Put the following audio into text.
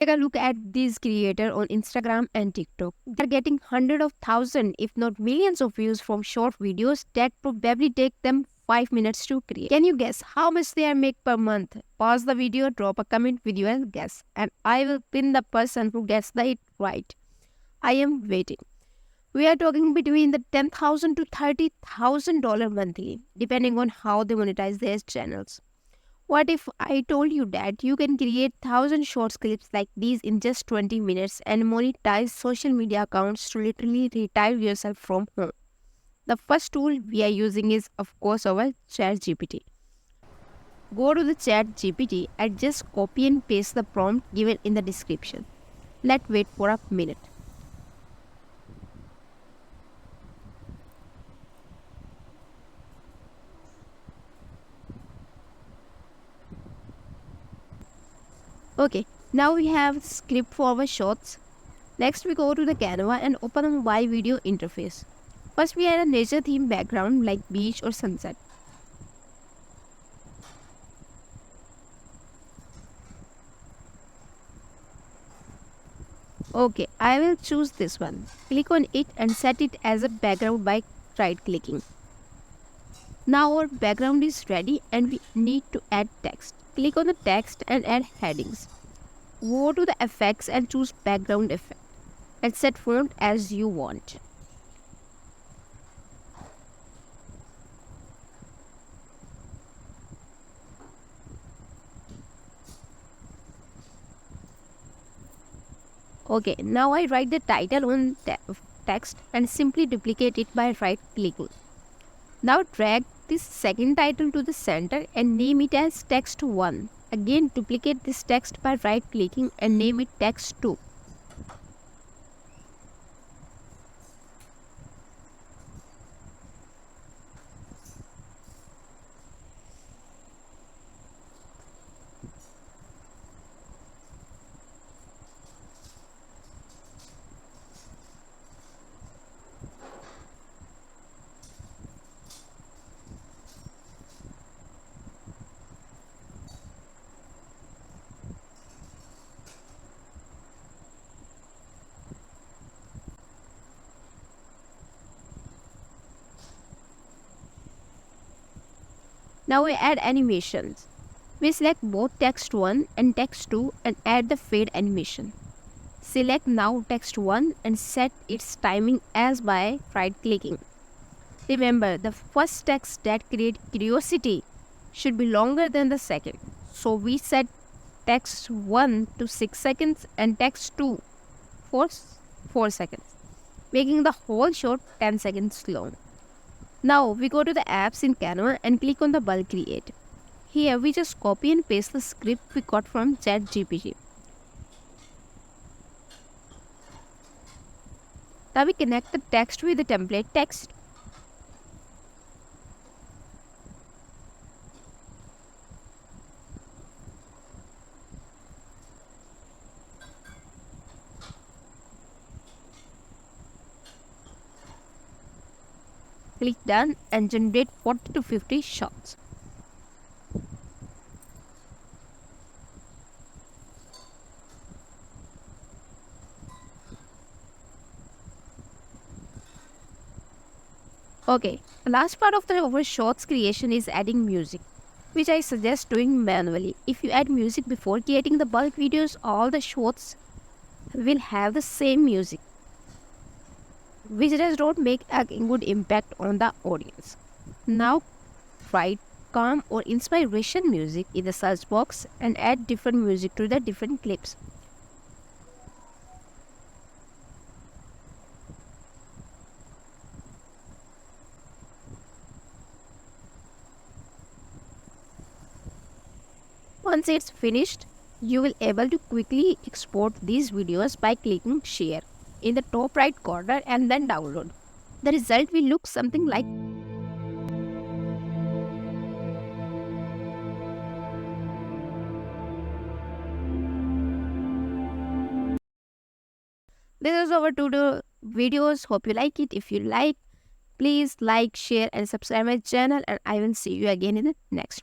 Take a look at these creators on Instagram and TikTok. They're getting hundreds of thousands, if not millions of views from short videos that probably take them 5 minutes to create. Can you guess how much they are make per month? Pause the video, drop a comment with your guess, and I will pin the person who gets it right. I am waiting. We are talking between the $10,000 to $30,000 monthly, depending on how they monetize their channels. What if I told you that you can create 1,000 short clips like these in just 20 minutes and monetize social media accounts to literally retire yourself from home? The first tool we are using is, of course, our ChatGPT. Go to the ChatGPT and just copy and paste the prompt given in the description. Let's wait for a minute. Okay, now we have script for our shorts. Next we go to the Canva and open a mobile video interface. First we add a nature theme background like beach or sunset. Okay, I will choose this one. Click on it and set it as a background by right clicking. Now our background is ready and we need to add text. Click on the text and add headings. Go to the effects and choose background effect and set font as you want. Okay, now I write the title on text and simply duplicate it by right clicking. Now drag this second title to the center and name it as text 1. Again duplicate this text by right clicking and name it text 2. Now we add animations. We select both text 1 and text 2 and add the fade animation. Select now text 1 and set its timing as by right clicking. Remember, the first text that creates curiosity should be longer than the second. So we set text 1 to 6 seconds and text 2 for 4 seconds, making the whole shot 10 seconds long. Now we go to the apps in Canva and click on the bulk create. Here we just copy and paste the script we got from ChatGPT. Now we connect the text with the template text. Click done and generate 40 to 50 shots. Okay, the last part of our shorts creation is adding music, which I suggest doing manually. If you add music before creating the bulk videos, all the shorts will have the same music, which does not make a good impact on the audience. Now write calm or inspiration music in the search box and add different music to the different clips. Once it's finished, you will able to quickly export these videos by clicking share in the top right corner and then download. The result will look something like this is our tutorial videos. Hope you like it. If you like, please like, share and subscribe my channel and I will see you again in the next